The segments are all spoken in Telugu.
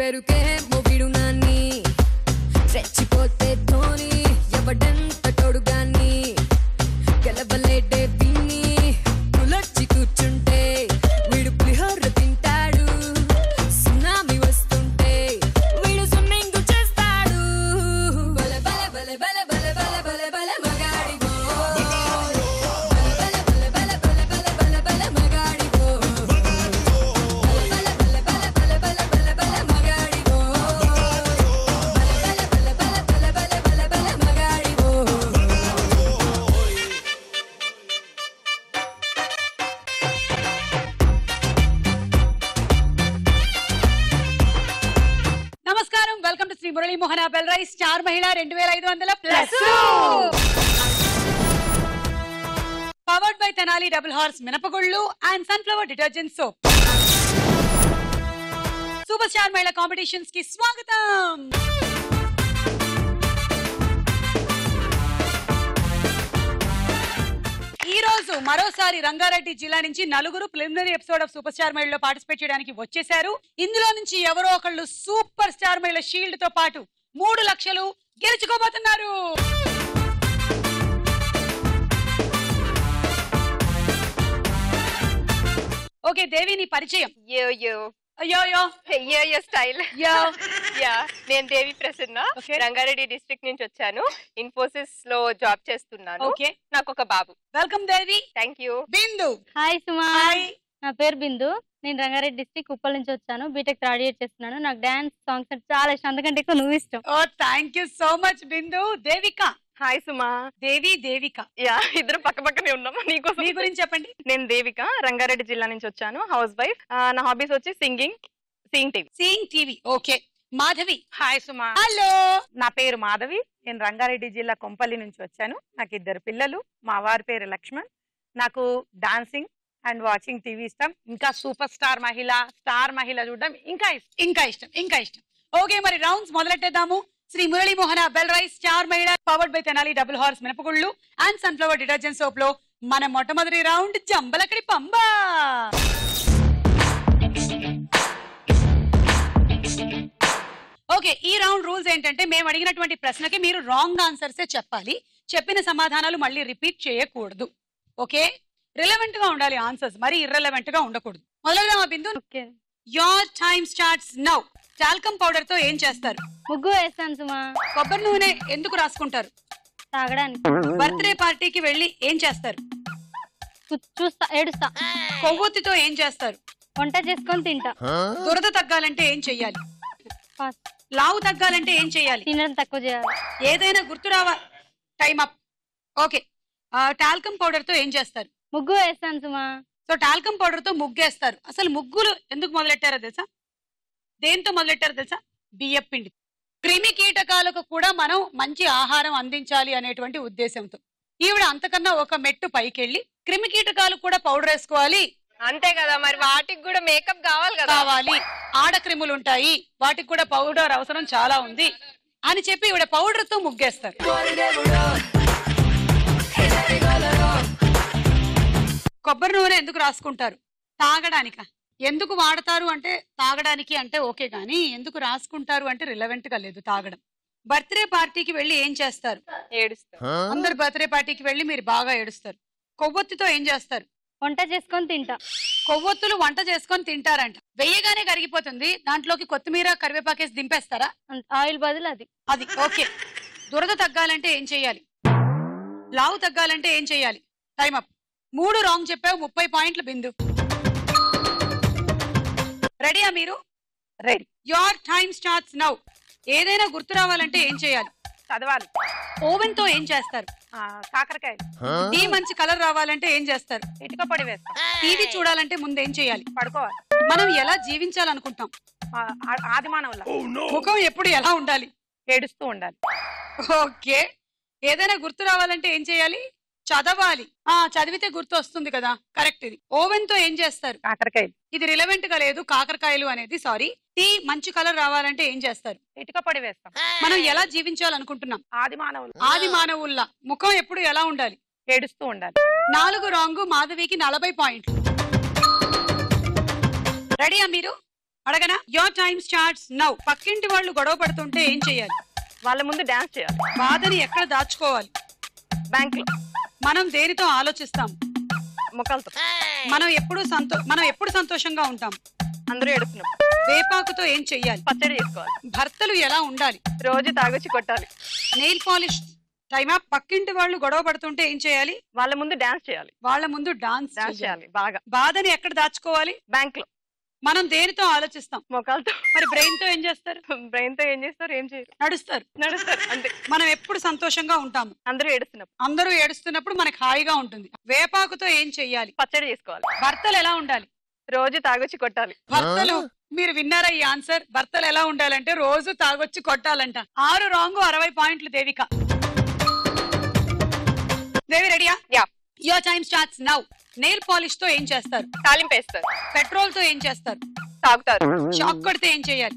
పెరుకే మొగిడు నాన్ని రెచ్చిపోతే ధోని ఎవడంత తోడుగాని గెలవలేడే విన్ని పులర్చి కూర్చుంటే వీడు పులిహోర తింటాడు సునామీ వస్తుంటే వీడు స్విమ్మింగ్ చేస్తాడు బల బల బల బల బల బల బల బల మగాడివో బల బల బల బల బల బల బల మగాడివో బల బల బల బల బల బల బల మగాడివో బల బల బల బల బల బల మగాడివో. నమస్కారం, welcome to Sri Murali Mohana bell rice star Mahila 2500+. Powered by Tenali double horse మినపగుళ్ళు and sunflower detergent soap. Super star Mahila competitions కి స్వాగతం. ఈ రోజు మరోసారి రంగారెడ్డి జిల్లా నుంచి నలుగురు preliminary episode of super star మహిళలో పార్టిసిపేట్ చేయడానికి వచ్చేసారు. ఇందులో నుంచి ఎవరో ఒకళ్ళు సూపర్ స్టార్ మహిళ షీల్డ్ తో పాటు 3 లక్షలు గెలుచుకోబోతున్నారు. ఓకే దేవి, నీ పరిచయం. అయ్యో స్టైల్. నేను దేవి ప్రసన్న, Okay. రంగారెడ్డి డిస్ట్రిక్ట్ నుంచి వచ్చాను. ఇన్ఫోసిస్ లో జాబ్ చేస్తున్నాను. ఓకే, నాకు ఒక బాబు. Welcome Devi. Thank you. Bindu. Hi Suma, hi. నా పేరు బిందు. నేను రంగారెడ్డి డిస్ట్రిక్ట్ ఉప్పల్ నుంచి వచ్చాను. బీటెక్ థర్డ్ ఇయర్ చేస్తున్నాను. నాకు డాన్స్ సాంగ్స్ అంటే చాలా ఇష్టం, అందుకంటే ఎక్కువ నువ్వు ఇష్టం. Oh thank you so much Bindu. Devika. Hi Suma. Devi, Devika. ఇద్దరు పక్క పక్కనే ఉన్నాము. నీకోసం. మీ గురించి చెప్పండి. నేను దేవిక, రంగారెడ్డి జిల్లా నుంచి వచ్చాను. House wife. నా హాబీస్ వచ్చి singing TV. Seeing TV. Okay, Madhavi. Hi Suma, hello. నా పేరు మాధవి. నేను రంగారెడ్డి జిల్లా కొంపల్లి నుంచి వచ్చాను. నాకు 2 పిల్లలు. మా వారి పేరు లక్ష్మణ్. నాకు డాన్సింగ్ అండ్ వాచింగ్ టీవీ ఇష్టం. ఇంకా సూపర్ స్టార్ మహిళ చూడడం ఇంకా ఇష్టం. ఓకే, మరి rounds మొదలెట్టేద్దాము. Shri Murali Mohana bell rice star మహిళ powered by Tenali double horse మినపగుళ్ళు అండ్ సన్ఫ్లవర్ డిటర్జెంట్ సోప్ లో మన మొట్టమొదటి రౌండ్ జంబలకడి పంబా. ఓకే, ఈ రౌండ్ రూల్స్ ఏంటంటే మేము అడిగినటువంటి ప్రశ్నకి మీరు రాంగ్ ఆన్సర్సే చెప్పాలి. చెప్పిన సమాధానాలు మళ్ళీ రిపీట్ చేయకూడదు. ఓకే, రిలవెంట్ గా ఉండాలి ఆన్సర్స్, మరి ఇర్రెలవెంట్ గా ఉండకూడదు. మొదలెడదామా Bindu? Okay, your time starts now. Talcum powder తో ఏం చేస్తారు? ముగ్గు వేస్తాను సుమా. కొబ్బరి నూనె ఎందుకు రాసుకుంటారు? తాగడానికి. బర్త్డే పార్టీకి వెళ్ళి ఏం చేస్తారు? చూస్తా, ఏడుస్తా. కొవ్వొత్తితో ఏం చేస్తారు? వంట చేసుకొని తింటా. దురద తగ్గాలంటే ఏం చెయ్యాలి? పాస్. లావు తగ్గాలంటే ఏం చెయ్యాలి? తినడం తక్కువ చేయాలి. ఏదైనా గుర్తు రావా? Time up. Okay, talcum powder తో ఏం చేస్తారు? ముగ్గు వేస్తాను సుమా. సో టాల్కమ్ పౌడర్ తో ముగ్గేస్తారు. అసలు ముగ్గులు ఎందుకు మొదలెట్టారో తెలుసా? దేంతో మొదలెట్టారో తెలుసా? బియ్యం పిండి. క్రిమి కీటకాలకు కూడా మనం మంచి ఆహారం అందించాలి అనేటువంటి ఉద్దేశంతో ఈవిడ అంతకన్నా ఒక మెట్టు పైకెళ్ళి క్రిమి కీటకాలు కూడా పౌడర్ వేసుకోవాలి. అంతే కదా, మరి వాటికి కూడా మేకప్ కావాలి కదా. కావాలి, ఆడక్రిములు ఉంటాయి, వాటికి కూడా పౌడర్ అవసరం చాలా ఉంది అని చెప్పి ఈవిడ పౌడర్ తో ముగ్గేస్తారు. కొబ్బరి నూనె ఎందుకు రాసుకుంటారు? తాగడానిక. ఎందుకు వాడతారు అంటే తాగడానికి అంటే ఓకే, కానీ ఎందుకు రాసుకుంటారు అంటే రిలవెంట్ గా లేదు తాగడం. బర్త్డే పార్టీకి వెళ్ళి ఏం చేస్తారు? ఏడుస్తా. అందరు బర్త్డే పార్టీకి వెళ్ళి మీరు బాగా ఏడుస్తారు. కొవ్వొత్తితో ఏం చేస్తారు? వంట చేసుకొని తింటా. కొవ్వొత్తులు వంట చేసుకొని తింటారంట. వెయ్యగానే కరిగిపోతుంది, దాంట్లోకి కొత్తిమీర కరివేపాకేసి దింపేస్తారా? ఆయిల్ బదులు అది. అది ఓకే. దురద తగ్గాలంటే ఏం చెయ్యాలి? లావు తగ్గాలంటే ఏం చెయ్యాలి? Time up. 3 రాంగ్ చెప్పావు, 30 పాయింట్లు బిందు. రెడీయా మీరు? Ready. Your time starts now. ఏదైనా గుర్తు రావాలంటే ఏం చేయాలి? చదవాలి. ఓవెన్ తో ఏం చేస్తారు? కాకరకాయ. టీ మంచి కలర్ రావాలంటే ఏం చేస్తారు? ఇటుక పొడి వేస్తాం. టీవీ చూడాలంటే ముందు ఏం చేయాలి? పడుకోవాలి. మనం ఎలా జీవించాలనుకుంటాం? ఆది మానవుల ముఖం ఎప్పుడు ఎలా ఉండాలి? ఏడుస్తూ ఉండాలి. ఓకే, ఏదైనా గుర్తు రావాలంటే ఏం చేయాలి? చదవాలి. చదివితే గుర్తు వస్తుంది కదా, కరెక్ట్. ఇది ఓవెన్ తో ఏం చేస్తారు? కాకరకాయలు. ఇది రిలవెంట్ గా లేదు, కాకరకాయలు అనేది. సారీ. టీ మంచి కలర్ రావాలంటే ఏం చేస్తారు? ఇటుక పొడి వేస్తాం. మనం ఎలా జీవించాలనుకుంటున్నాం? ఆది మానవుల్లా. ముఖం ఎప్పుడు ఎలా ఉండాలి? ఏడుస్తూ ఉండాలి. 4 రాంగ్. మాధవికి 40 పాయింట్లు. రెడీయా మీరు? అడగనా? Your time starts now. పక్కింటి వాళ్ళు గొడవ పడుతుంటే ఏం చేయాలి? వాళ్ళ ముందు డాన్స్ చేయాలి. బాధని ఎక్కడ దాచుకోవాలి? బ్యాంక్ లో. మనం దేనితో ఆలోచిస్తాం? ముఖాలతో. మనం ఎప్పుడు సంతోషంగా ఉంటాం? అందరూ ఏడుస్తున్నప్పుడు. వేపాకుతో ఏం చెయ్యాలి? పచ్చడి చేసుకోవాలి. భర్తలు ఎలా ఉండాలి? రోజు తాగొచ్చి కొట్టాలి. నెయిల్ పాలిష్ టైమా. పక్కింటి వాళ్ళు గొడవ పడుతుంటే ఏం చేయాలి? వాళ్ళ ముందు డాన్స్ చేయాలి. వాళ్ళ ముందు డాన్స్ చేయాలి బాగా. బాధని ఎక్కడ దాచుకోవాలి? బ్యాంక్ లో. మనం దేనితో ఆలోచిస్తాం? ముఖాలతో. మరి బ్రెయిన్ తో ఏం చేస్తారు? బ్రెయిన్ తో ఏం చేస్తారు? ఏం చేయరు. నడుస్తారు. అంతే. మనం ఎప్పుడు సంతోషంగా ఉంటాము? అందరూ ఏడుస్తున్నప్పుడు మనకి హాయిగా ఉంటుంది. వేపాకుతో ఏం చెయ్యాలి? పచ్చడి చేసుకోవాలి. భర్తలు ఎలా ఉండాలి? రోజు తాగొచ్చి కొట్టాలి. భర్తలు, మీరు విన్నారా ఈ ఆన్సర్? భర్తలు ఎలా ఉండాలంటే రోజు తాగొచ్చి కొట్టాలంట. 6 రాంగ్, 60 పాయింట్లు దేవిక. దేవి రెడీయా? Your time starts now. Nail polish తో ఏం చేస్తారు? తాలింపేస్తారు. పెట్రోల్ తో ఏం చేస్తారు? తాగుతారు. షాక్ కొడితే ఏం చేయాలి?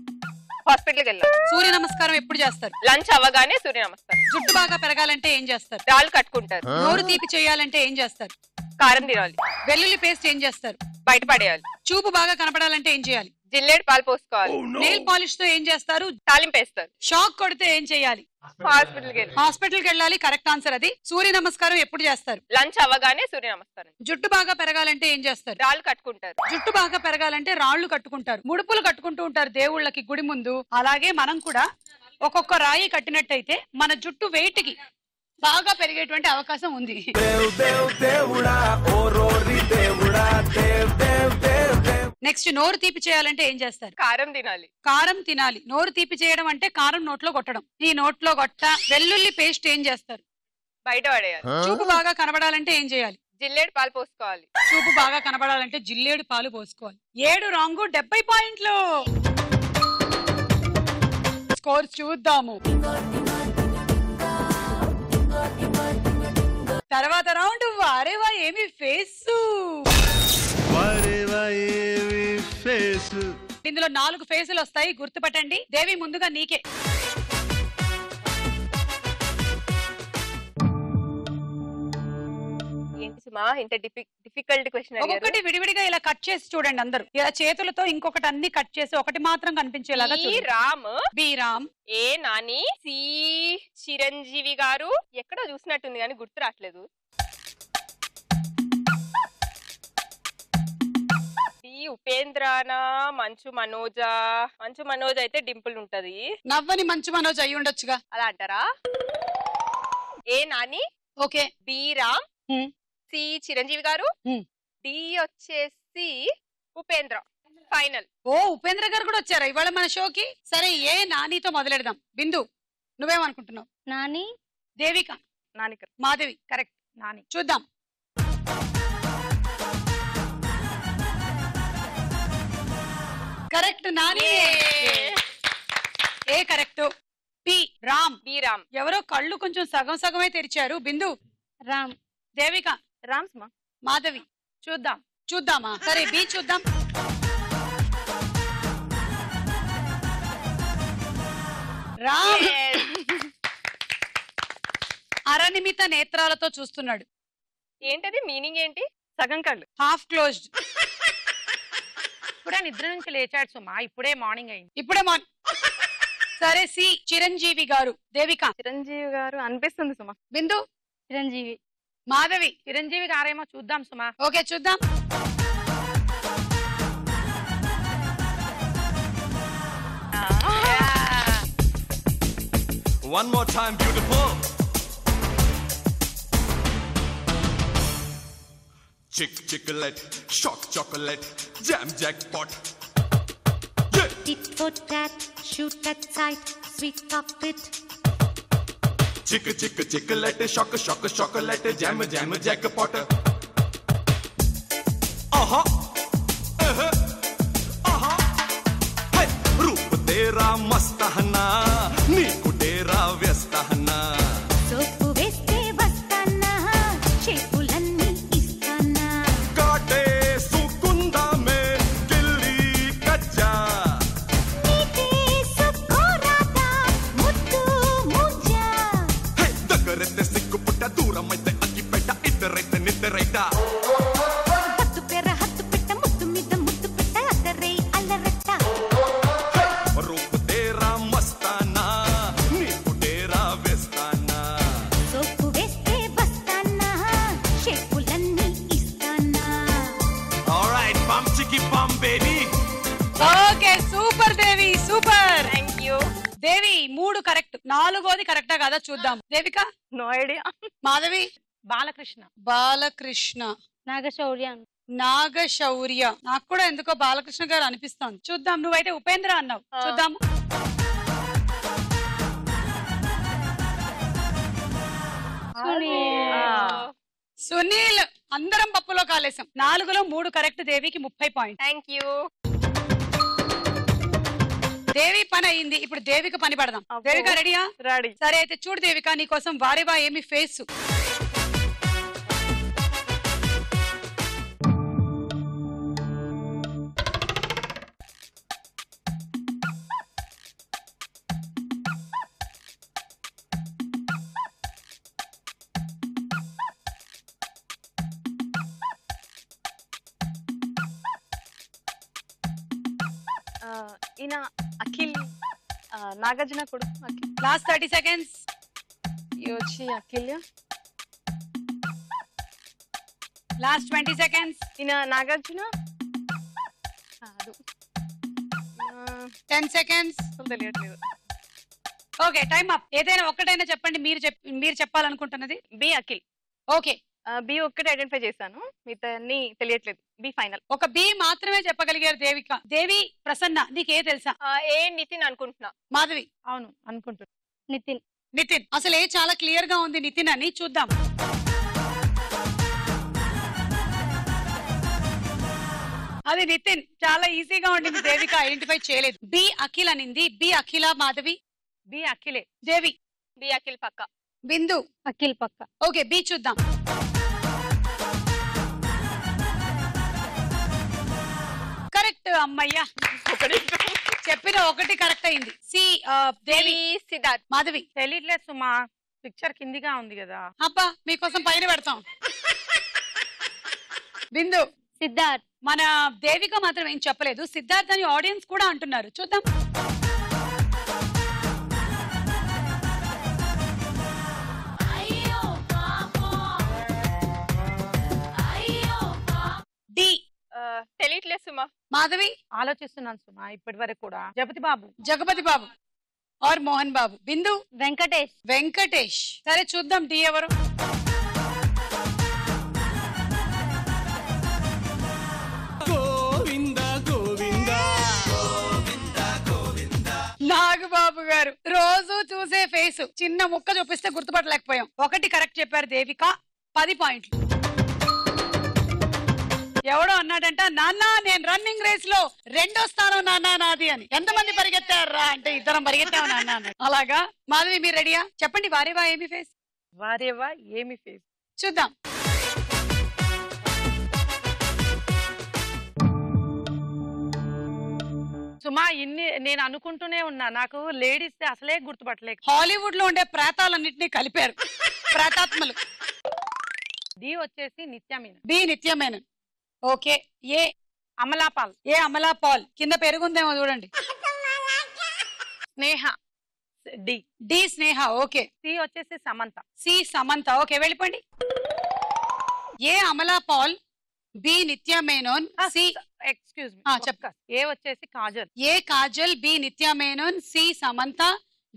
హాస్పిటల్కి వెళ్ళాలి. సూర్య నమస్కారం ఎప్పుడు చేస్తారు? లంచ్ అవ్వగానే సూర్య నమస్కారం. జుట్టు బాగా పెరగాలంటే ఏం చేస్తారు? రాళ్ళు కట్టుకుంటారు. నోరు తీపి చేయాలంటే ఏం చేస్తారు? కారం తినాలి. వెల్లుల్లి పేస్ట్ ఏం చేస్తారు? బయట పడేయాలి. చూపు బాగా కనపడాలంటే ఏం చేయాలి? జిల్లేడు పాలు పోసుకోవాలి. నెయిల్ పాలిష్ తో ఏం చేస్తారు? తాలింపేస్తారు. షాక్ కొడితే ఏం చేయాలి? హాస్పిటల్కి వెళ్ళాలి. కరెక్ట్ ఆన్సర్ అది. సూర్య నమస్కారం ఎప్పుడు చేస్తారు? లంచ్ అవ్వగానే సూర్య నమస్కారం. జుట్టు బాగా పెరగాలంటే ఏం చేస్తారు? రాళ్ళు కట్టుకుంటారు. జుట్టు బాగా పెరగాలంటే రాళ్లు కట్టుకుంటారు. ముడుపులు కట్టుకుంటూ ఉంటారు దేవుళ్ళకి గుడి ముందు. అలాగే మనం కూడా ఒక్కొక్క రాయి కట్టినట్టయితే మన జుట్టు వెయిట్ కి బాగా పెరిగేటువంటి అవకాశం ఉంది. నెక్స్ట్, నోరు తీపి చేయాలంటే ఏం చేస్తారు? కారం తినాలి. కారం తినాలి. నోరు తీపి చేయడం అంటే కారం నోట్లో కొట్టడం. ఈ నోట్లో కొట్ట. వెల్లుల్లి పేస్ట్ ఏం చేస్తారు? బయట పడేయాలి. చూపు బాగా కనబడాలంటే ఏం చేయాలి? జిల్లేడు పాలు పోసుకోవాలి. చూపు బాగా కనబడాలంటే జిల్లేడు పాలు పోసుకోవాలి. 7 రాంగు, 70 పాయింట్లు. స్కోర్ చూద్దాము. తర్వాత రౌండ్. వారేవా ఏమి ఫేసు. ఇందులో 4 ఫేసులు వస్తాయి, గుర్తుపట్టండి. దేవి, ముందుగా నీకే. ఏంటి సుమా ఇంత డిఫికల్ట్ క్వశ్చన్? ఒక్కొక్కటి విడివిడిగా ఇలా కట్ చేసి చూడండి అందరూ. ఇలా చేతులతో ఇంకొకటి అన్ని కట్ చేసి ఒకటి మాత్రం కనిపించేలాగా బి రామ్. ఏ నాని. సి చిరంజీవి గారు. ఎక్కడో చూసినట్టుంది కానీ గుర్తు రావట్లేదు. ఉపేంద్రానా. మంచు మనోజ. మంచు మనోజ్ అయితే డింపుల్ ఉంటది. నవ్వని మంచు మనోజ్ అయి ఉండొచ్చుగా. అలా అంటారా? A Nani. Okay. B Ram. C Chiranjeevi garu. D వచ్చేసి ఉపేంద్ర. ఫైనల్. ఓ, ఉపేంద్ర గారు కూడా వచ్చారా ఇవాళ మన షోకి? సరే, ఏ నానితో మొదలెడదాం. బిందు, నువ్వేమనుకుంటున్నావు? నాని. దేవిక. నాని. మాధవి. కరెక్ట్. నాని. చూద్దాం. Correct, Nani. A correct. P Ram. B Ram. ఎవరో కళ్ళు కొంచెం సగం సగమే తెరిచారు. బిందు. రామ్. దేవిక. రామ్. మాధవి. చూద్దామా? సరే, బి చూద్దాం. రామ్. అరనిమిత నేత్రాలతో చూస్తున్నాడు. ఏంటది? మీనింగ్ ఏంటి? సగం కళ్ళు. Half closed. ఇప్పుడే నిద్ర నుంచి లేచాడు సుమా. ఇప్పుడే మార్నింగ్ అయింది. ఇప్పుడే సరే, సి చిరంజీవి గారు. దేవిక. చిరంజీవి గారు అనిపిస్తుంది సుమా. బిందు. చిరంజీవి. మాధవి. చిరంజీవి గారేమో చూద్దాం సుమా. ఓకే, చూద్దాం. One more time, beautiful. Chick-chocolate, shock chocolate, jam jackpot. Yeah. Tit for tat, shoot at sight, sweet cockpit. Chick-chocolate, shock chocolate, jam jackpot. Hey, रूप तेरा मस्त है ना, नीकु तेरा व्यस्त है ना. Soap veste vastana, chepulanni istana. काटे सुकुंदा में गिल्ली कच्चा. Nite sukorada, muttu munja. Hey, దగ్గరైతే సిగ్గుపుట్ట, దూరమైతే అగ్గిపెట్ట, ఇద్దరైతే నిద్రైట. Hattu pera hattu petta, muttu mida muttu petta, adarei alaretta. నాలుగోది కరెక్టా కాదా చూద్దాం. Devika, no idea. మాధవి, బాలకృష్ణ. బాలకృష్ణ, నాగశౌర్య. నాగశౌర్య. నాకు కూడా ఎందుకో బాలకృష్ణ గారు అనిపిస్తోంది. చూద్దాం. నువ్వైతే ఉపేంద్ర అన్నావు. చూద్దాం. సునీల్. అందరం పప్పులో కాలేసాం. 4లో 3 కరెక్ట్. దేవికి 30 పాయింట్. Thank you. దేవి పని అయింది. ఇప్పుడు దేవిక పని పడదాం. అబ్బో. దేవిక రెడీయా? రెడీ. సరే అయితే చూడు దేవిక, నీకోసం వారేవా ఏమి ఫేస్. ఈయన అఖిల్, నాగార్జున కొడుకు అఖిల్. Last 30 seconds. ఇది వచ్చి అఖిల్. Last 20 seconds. ఈయన నాగార్జున కాదు. 10 సెకండ్స్. తెలియట్లేదు. Okay, time up. ఏదైనా ఒక్కటైనా చెప్పండి. మీరు చెప్పాలనుకుంటున్నది. బి అఖిల్. ఓకే, బి ఒక్కటి ఐడెంటిఫై చేశాను, మిగతా అన్ని తెలియట్లేదు. B final. ఒక బి మాత్రమే చెప్పగలిగారు దేవిక. దేవి, ప్రసన్న, నీకే తెలుసా? ఏ నితిన్ అనుకుంటున్నా. మాధవి, అవును అనుకుంటున్నా. నితిన్. నితిన్. అసలు ఏ చాలా క్లియర్ గా ఉంది నితిన్ అని. చూద్దాం. అది నితిన్. చాలా ఈజీగా ఉండింది. దేవిక ఐడెంటిఫై చేయలేదు. బి అఖిల్ అనింది. బి అఖిల. మాధవి, బి అఖిలే. దేవి, బి అఖిల్ పక్క. బిందు, అఖిల్ పక్క. ఓకే, బి చూద్దాం. కరెక్ట్. అమ్మయ్యా, చెప్పిన ఒకటి కరెక్ట్ అయింది. సి దేవి. సిద్ధార్థ్. మాధవి, తెలియట్లేదు సుమా, పిక్చర్ కిందిగా ఉంది కదా. అబ్బా, మీకోసం పైన పెడతాం. బిందు. సిద్ధార్థ్. మన దేవిక మాత్రం ఏం చెప్పలేదు. సిద్ధార్థ్ అని ఆడియన్స్ కూడా అంటున్నారు. చూద్దాం. డి. తెలియట్లేదు సుమా. మాధవి, ఆలోచిస్తున్నాను సుమా ఇప్పటి వరకు కూడా. జగపతి బాబు. జగపతి బాబు ఆర్ మోహన్ బాబు. బిందు, వెంకటేష్. వెంకటేష్. సరే చూద్దాం డి ఎవరు. గోవింద గోవింద నాగబాబు గారు. రోజు చూసే ఫేస్. చిన్న ముక్క చూపిస్తే గుర్తుపట్టలేకపోయాం. ఒకటి కరెక్ట్ చెప్పారు దేవిక. 10 పాయింట్లు. ఎవడో అన్నాడంట, నాన్న నేను రన్నింగ్ రేస్ లో 2వ స్థానం నాన్న నాది అని. ఎంతమంది పరిగెత్తారా అంటే 2 పరిగెత్తావు నాన్న అన్నాడు. అలాగా. మాధవి, మీరు రెడీయా? చెప్పండి. వారేవా ఏమి ఫేస్. వారేవా ఏమి ఫేస్. చూద్దాం. సుమా ఇన్ని నేను అనుకుంటూనే ఉన్నా, నాకు లేడీస్ అసలే గుర్తుపట్టలేక. హాలీవుడ్ లో ఉండే ప్రేతాలన్నింటినీ కలిపారు. ప్రేతాత్మలు. డి వచ్చేసి నిత్యమీనన్. బి నిత్యమేనన్. ఓకే. ఏ అమలాపాల్. ఏ అమలా పాల్. కింద పెరుగుందేమో చూడండి. స్నేహ. డి. డి స్నేహ. ఓకే. సి వచ్చేసి సమంత. సి సమంత. ఓకే, వెళ్ళిపోండి. ఏ అమలా పాల్, బి నిత్య మేనోన్, సి ఎక్స్క్యూజ్ మీ. చెప్ప. ఏ వచ్చేసి కాజల్. ఏ కాజల్, బి నిత్య మేనోన్, సి సమంత,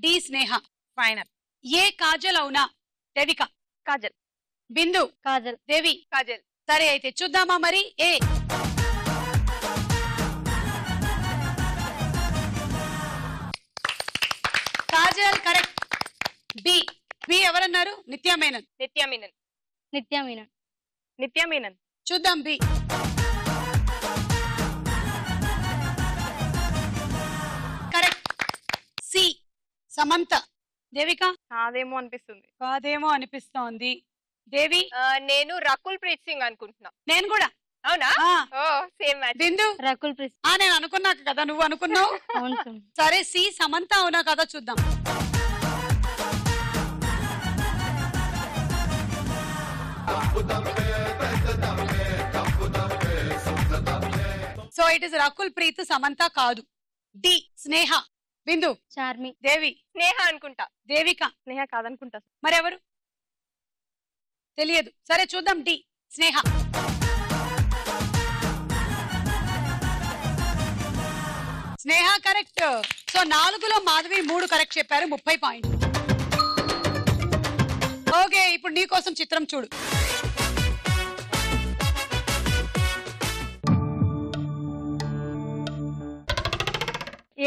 డి స్నేహ. ఫైనల్. ఏ కాజల్ అవునా? దేవిక. కాజల్. బిందు. కాజల్. దేవి. కాజల్. సరే అయితే చూద్దామా మరి. ఏ కాజల్ కరెక్ట్. బి. బి ఎవరన్నారు? నిత్య మేనన్. నిత్య మీనన్. నిత్య మీనన్. నిత్య మీనన్. చూద్దాం. B. Correct. C Samantha. Devika. కాదేమో అనిపిస్తుంది. కాదేమో అనిపిస్తోంది. దేవి. నేను రకుల్ ప్రీత్ సింగ్ అనుకుంటున్నా. నేను కూడా. అవునా? ఆ. ఓ సేమ్ మ్యాచ్. బిందు. రకుల్ ప్రీత్. నేను అనుకున్నాక కదా నువ్వు అనుకున్నావు. అవును సార్. సరే, సి సమంత అవునా కదా చూద్దాం. So it is Rakul Preet, Samantha కాదు. డి స్నేహ. బిందు. చార్మి. దేవి. స్నేహ అనుకుంటా. దేవిక. స్నేహ కాదనుకుంటా. మరెవరు తెలియదు. సరే చూద్దాం. D Sneha. Sneha correct. So 4లో మాధవి 3 కరెక్ట్ చెప్పారు, 30 పాయింట్. ఓకే, ఇప్పుడు నీ కోసం చిత్రం చూడు.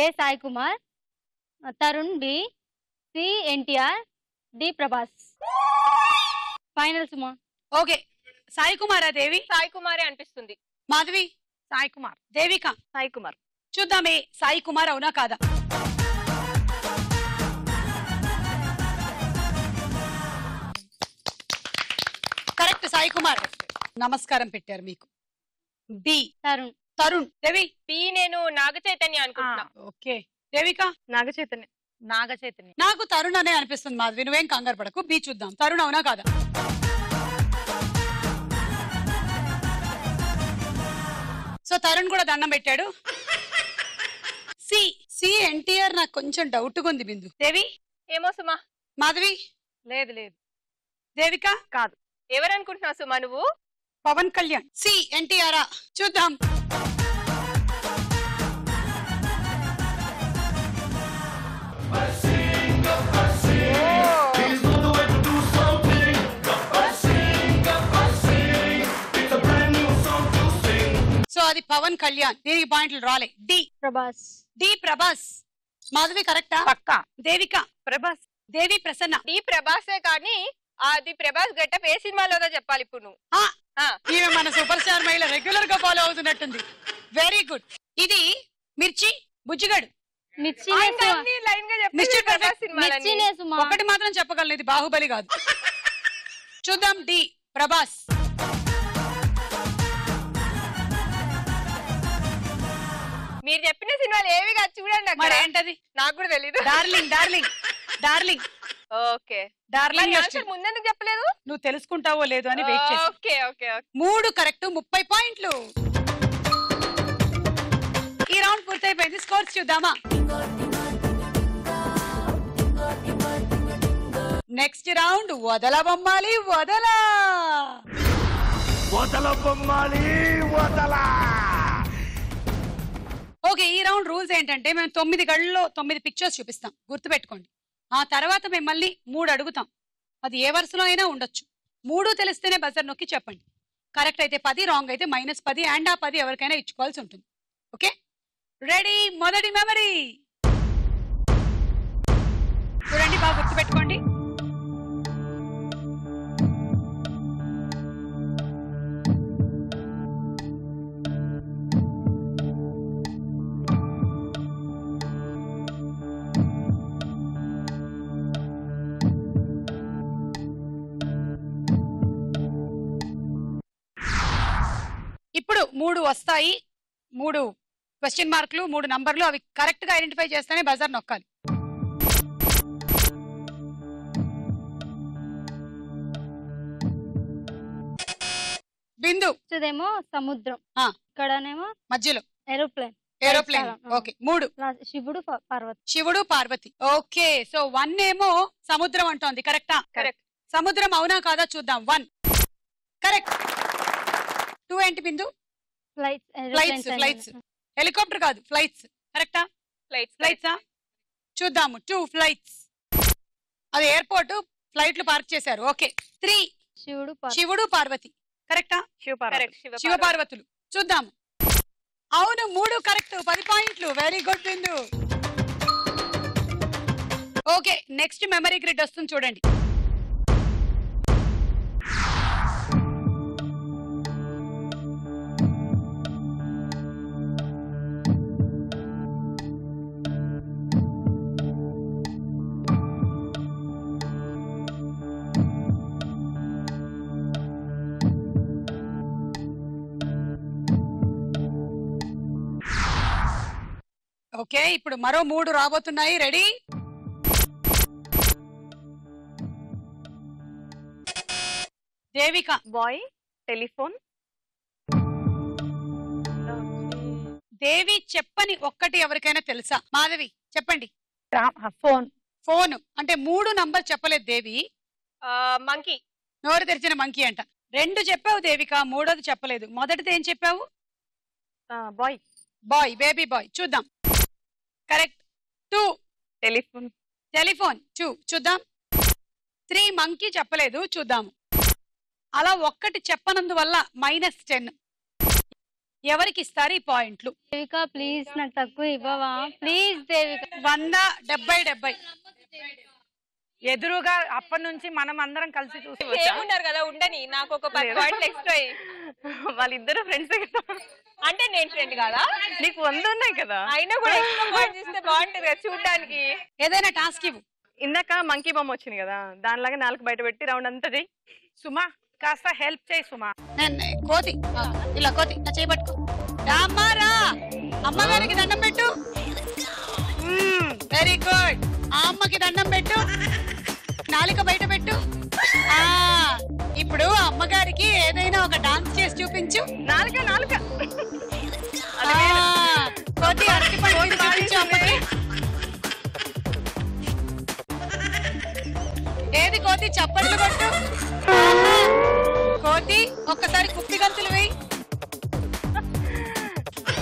A Sai Kumar, Tarun B, C NTR, D Prabhas. Final Suma. Okay, Sai కుమారా దేవి? సాయి కుమారే అనిపిస్తుంది. మాధవి? సాయి కుమార్. దేవిక? సాయి కుమార్. చూద్దామే సాయి కుమార్ అవునా కాదా. కరెక్ట్, సాయి కుమార్. నమస్కారం పెట్టారు మీకు. బి తరుణ్. తరుణ్. దేవి? బి నేను నాగ చైతన్య అనుకుంటున్నా. ఓకే, దేవిక? నాగ చైతన్య. నాగ చైతన్య. నాకు తరుణ్ అనే అనిపిస్తుంది మాధవి, నువ్వేం కంగారు పడకు. బి చూద్దాం, తరుణ్ అవునా కాదా. సో తరుణ్ కూడా దండం పెట్టాడు. సి. సి ఎన్టీఆర్ నాకు కొంచెం డౌట్ గా ఉంది బిందు. దేవి? ఏమో సుమా. మాధవి? లేదు లేదు. దేవిక? కాదు. ఎవరనుకుంటున్నావు సుమా నువ్వు? పవన్ కళ్యాణ్. సి ఎన్టీఆర్ చూద్దాం. సో అది పవన్ కళ్యాణ్, దీనికి పాయింట్లు రాలే. డి ప్రభాస్. డి ప్రభాస్. మాధవి కరెక్టా? పక్కా. దేవిక? ప్రభాస్. దేవి ప్రసన్న. డి ప్రభాసే కానీ అది ప్రభాస్ గెటప్ ఏ సినిమాలోదో చెప్పాలి ఇప్పుడు నువ్వు. ఈమె మన సూపర్ స్టార్ మహిళ రెగ్యులర్ గా ఫాలో అవుతున్నట్టుంది. Very good. ఇది మిర్చి బుజ్జిగాడు. లైన్ గా చెప్పి ఒకటి మాత్రం చెప్పగలను, ఇది బాహుబలి కాదు. చూద్దాం. డి ప్రభాస్. మీరు చెప్పిన సినిమాలు ఏవి కాదు చూడండి. మరి ఏంటది? నాకు కూడా తెలీదు. Darling. Darling. Darling. Okay. Darling ముందెందుకు చెప్పలేదు? నువ్వు తెలుసుకుంటావో లేదో అని వెయిట్ చేసి. Okay okay. 3 కరెక్ట్, 30 పాయింట్లు. ఈ రౌండ్ పూర్తయిపోయింది. స్కోర్స్ చూద్దామా? నెక్స్ట్ రౌండ్ వదల బొమ్మాలి వదలా. వదల బొమ్మాలి వదల. ఓకే, ఈ రౌండ్ రూల్స్ ఏంటంటే మేము 9 గళ్ళలో 9 పిక్చర్స్ చూపిస్తాం, గుర్తుపెట్టుకోండి. ఆ తర్వాత మిమ్మల్ని 3 అడుగుతాం. అది ఏ వరుసలో అయినా ఉండొచ్చు. 3 తెలిస్తేనే బజర్ నొక్కి చెప్పండి. కరెక్ట్ అయితే 10, రాంగ్ అయితే -10, అండ్ ఆ 10 ఎవరికైనా ఇచ్చుకోవాల్సి ఉంటుంది. Okay, ready? మొదటి మెమరీ చూడండి, బాగా గుర్తుపెట్టుకోండి. ఇప్పుడు 3 వస్తాయి, 3 క్వశ్చన్ మార్కులు, 3 నంబర్లు. అవి కరెక్ట్ గా ఐడెంటిఫై చేస్తేనే బజార్ నొక్కాలి. బిందు. ఇదేమో సముద్రం, ఇక్కడనేమో మధ్యలో ఏరోప్లేన్. ఏరోప్లేన్. ఓకే, 3 శివుడు పార్వతి. శివుడు పార్వతి. ఓకే, సో 1 ఏమో సముద్రం అంటోంది. కరెక్టా? కరెక్ట్. సముద్రం అవునా కాదా చూద్దాం. 1 కరెక్ట్. 2 ఏంటి బిందు? ఫ్లైట్స్. ఫ్లైట్స్. హెలికాప్టర్ కాదు, ఫ్లైట్స్. కరెక్టా? ఫ్లైట్సా? చూద్దాము. 2 ఫ్లైట్స్. అది ఎయిర్పోర్ట్, ఫ్లైట్లు పార్క్ చేశారు. ఓకే. 3 శివుడు పార్వతి. కరెక్టా? శివ పార్వతులు. చూద్దాము. అవును, 3 కరెక్ట్, 10 పాయింట్లు. Very good Bindu. Okay, next memory grid వస్తుంది చూడండి. ఓకే, ఇప్పుడు మరో 3 రాబోతున్నాయి. Ready? Devika. Boy, telephone. Devi చెప్పని ఒక్కటి ఎవరికైనా తెలుసా? మాధవి చెప్పండి. ఫోన్. ఫోన్ అంటే 3 నంబర్ చెప్పలేదు దేవి. మంకీ. నోరు తెరిచిన మంకీ అంట. 2 చెప్పావు దేవిక, 3వది చెప్పలేదు. మొదటిది ఏం చెప్పావు? బాయ్. Boy, baby boy. చూద్దాం. కరెక్ట్. 2 టెలిఫోన్. టెలిఫోన్ 2 చూద్దాం. 3 మంకీ చెప్పలేదు చూద్దాము. అలా ఒక్కటి చెప్పనందువల్ల -10. ఎవరికి ఇస్తారు ఈ పాయింట్లు? దేవిక ప్లీజ్ నాకు తక్కువ ఇవ్వవా ప్లీజ్ దేవిక. 100 70 ఎదురుగా అప్పటి నుంచి మనం అందరం కలిసి చూసి ఏమున్నారు కదా ఉండని, నాకు ఒక 10 పాయింట్లు ఎక్స్ట్రా. వాళ్ళిద్దరు ఫ్రెండ్స్ అంటే నేను ఫ్రెండ్ కదా, నీకు 100 ఉన్నాయి కదా. అయినా కూడా ఎక్స్ట్రా పాయింట్స్ ఇస్తే బాగుంటది కదా చూడడానికి. ఏదైనా టాస్క్ ఇవ్వు. ఇందాక మంకీ బొమ్మ వచ్చింది కదా, దానిలాగా 4 బయట పెట్టి రౌండ్ అంతా చెయ్యి. సుమా కాస్త హెల్ప్ చేయి సుమా. కోతి ఇలా కోతి నా చేయబట్టుకో. రామ్మారా అమ్మగారికి దండం పెట్టు. Very good. ఆ అమ్మకి దండం పెట్టు. నాలుక బయట పెట్టు. ఇప్పుడు అమ్మగారికి ఏదైనా ఒక డాన్స్ చేసి చూపించు. నాలుక కోతి అరటి పండు చూపించు అమ్మకి. ఏది కోతి చప్పట్లు కొట్టు. కోతి ఒక్కసారి కుప్పి గంతులు వేయి.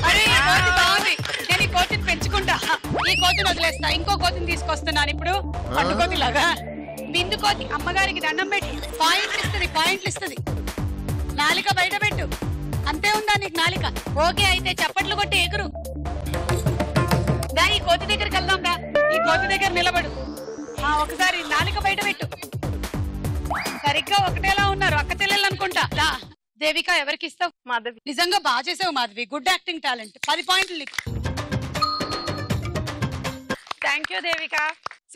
అరే ఈ కోతి బాగుంది, నేను ఈ కోతిని పెంచుకుంటా. ఈ కోతిని వదిలేస్తా, ఇంకో కోతిని తీసుకొస్తున్నాను ఇప్పుడు. పండు కోతి లాగా బిందు కోతి అమ్మగారికి దండం పెట్టి పాయింట్లు ఇస్తుంది. నాలిక బయట పెట్టు. అంతే ఉందా నీకు నాలిక? ఓకే అయితే చప్పట్లు కొట్టి ఎగురు. దా ఈ కోతి దగ్గరికి వెళ్దాం రా. ఈ కోతి దగ్గర నిలబడు. ఒకసారి నాలిక బయట పెట్టు. సరిగ్గా ఒకటేలా ఉన్నారు, అక్క చెల్లెళ్ళు అనుకుంటా. దేవిక ఎవరికి ఇస్తావు? మాధవి. నిజంగా బాగా చేసావు మాధవి, గుడ్ యాక్టింగ్ టాలెంట్. 10 పాయింట్లు నీకు. Thank you Devika.